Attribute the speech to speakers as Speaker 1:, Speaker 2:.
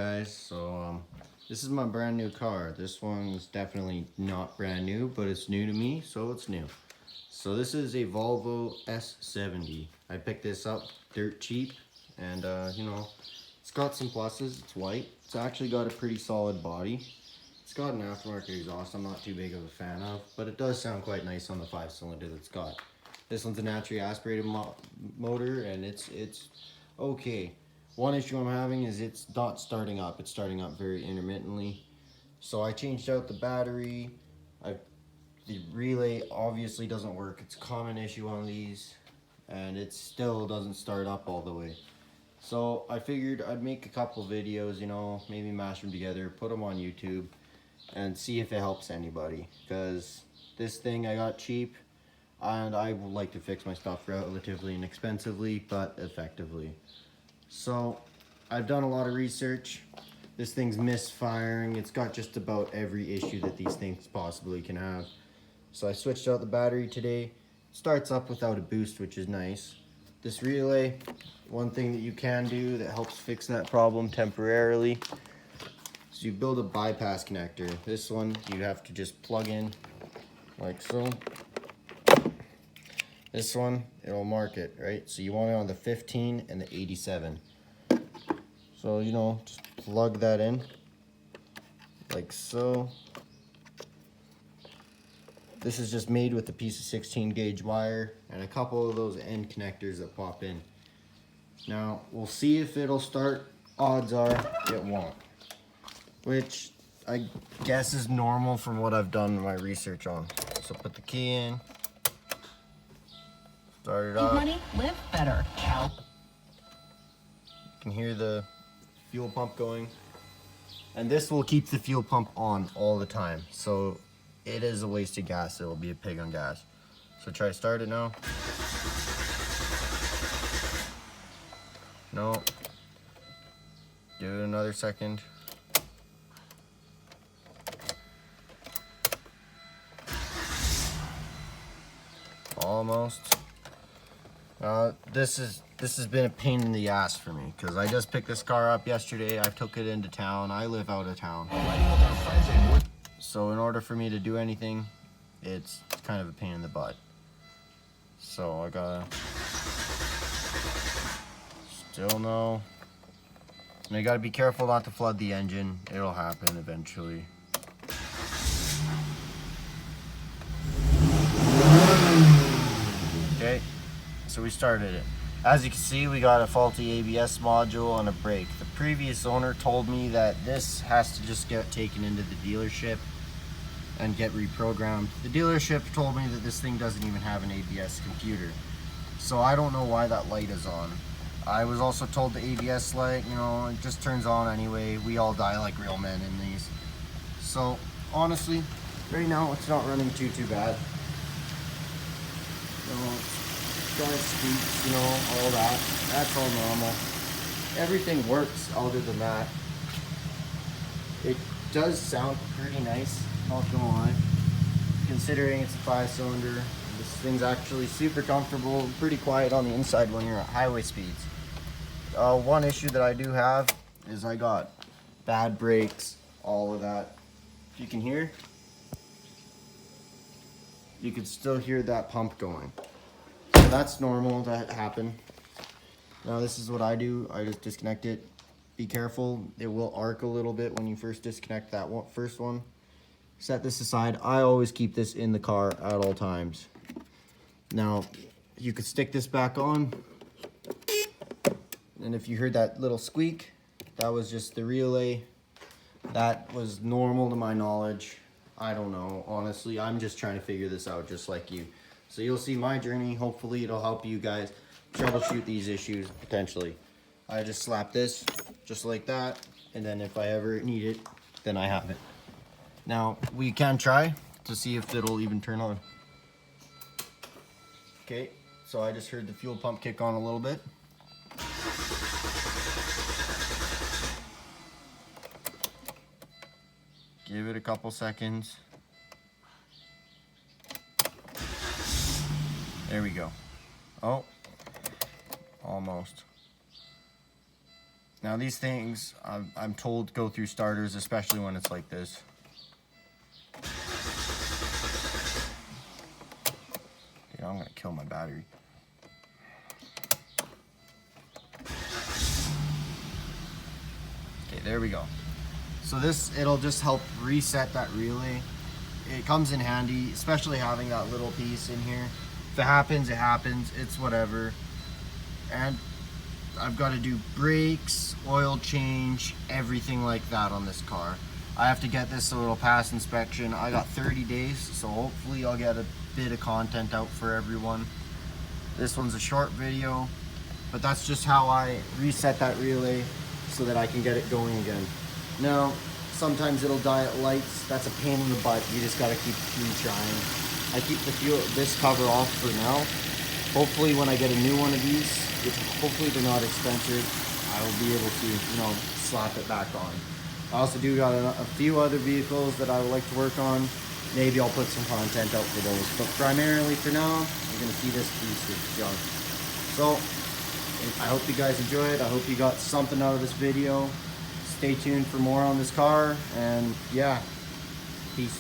Speaker 1: guys? This is my brand new car. This one's definitely not brand new, but it's new to me, so it's new. So this is a Volvo S70. I picked this up dirt cheap, and you know, it's got some pluses. It's white. It's actually got a pretty solid body. It's got an aftermarket exhaust I'm not too big of a fan of, but it does sound quite nice on the 5-cylinder that's got. This one's a naturally aspirated motor, and it's okay. One issue I'm having is it's not starting up. It's starting up very intermittently. So I changed out the battery. The relay obviously doesn't work. It's a common issue on these, and it still doesn't start up all the way. So I figured I'd make a couple videos, you know, maybe mash them together, put them on YouTube, and see if it helps anybody. Because this thing I got cheap, and I would like to fix my stuff relatively inexpensively, but effectively. So I've done a lot of research. This thing's misfiring. It's got just about every issue that these things possibly can have. So I switched out the battery today. It starts up without a boost, which is nice. This relay, one thing that you can do that helps fix that problem temporarily is you build a bypass connector. This one you have to just plug in like so. This one, it'll mark it, right? So you want it on the 15 and the 87. So, you know, just plug that in like so. This is just made with a piece of 16 gauge wire and a couple of those end connectors that pop in. Now, we'll see if it'll start. Odds are it won't, which I guess is normal from what I've done my research on. So put the key in. Start it up.
Speaker 2: Money, live better.
Speaker 1: You can hear the fuel pump going. And this will keep the fuel pump on all the time. So it is a waste of gas. It will be a pig on gas. So try to start it now. No. Give it another second. Almost. This has been a pain in the ass for me because I just picked this car up yesterday. I took it into town. I live out of town. So in order for me to do anything, it's kind of a pain in the butt. So I gotta still no. And I gotta be careful not to flood the engine. It'll happen eventually. Okay. So we started it. As you can see, we got a faulty ABS module and a brake. The previous owner told me that this has to just get taken into the dealership and get reprogrammed. The dealership told me that this thing doesn't even have an ABS computer. So I don't know why that light is on. I was also told the ABS light, you know, it just turns on anyway. We all die like real men in these. So honestly, right now it's not running too bad. Got squeaks, you know, all that. That's all normal. Everything works other than that. It does sound pretty nice, not gonna lie. Considering it's a 5-cylinder, this thing's actually super comfortable, pretty quiet on the inside when you're at highway speeds. One issue that I do have is I got bad brakes, all of that. If you can hear, you can still hear that pump going. That's normal to happen. Now this is what I do. I just disconnect it. Be careful. It will arc a little bit when you first disconnect that first one. Set this aside. I always keep this in the car at all times. Now you could stick this back on. And if you heard that little squeak, that was just the relay. That was normal to my knowledge. I don't know. Honestly, I'm just trying to figure this out just like you. So you'll see my journey. Hopefully it'll help you guys troubleshoot these issues potentially. I just slap this just like that, and then if I ever need it, then I have it. Now we can try to see if it'll even turn on. Okay, so I just heard the fuel pump kick on a little bit. Give it a couple seconds. There we go. Oh, almost. Now these things, I'm told, go through starters, especially when it's like this. Dude, I'm gonna kill my battery. Okay, there we go. So this, it'll just help reset that relay. It comes in handy, especially having that little piece in here. If it happens, it happens. It's whatever. And I've got to do brakes, oil change, everything like that on this car. I have to get this so it'll pass inspection. I got 30 days, so hopefully I'll get a bit of content out for everyone. This one's a short video, but that's just how I reset that relay so that I can get it going again. Now, sometimes it'll die at lights. That's a pain in the butt. You just gotta keep retrying. I keep this cover off for now. Hopefully when I get a new one of these, which hopefully they're not expensive, I will be able to, you know, slap it back on. I also do got a few other vehicles that I would like to work on. Maybe I'll put some content out for those. But primarily for now, you're gonna see this piece of junk. So, I hope you guys enjoyed. I hope you got something out of this video. Stay tuned for more on this car, and yeah, peace.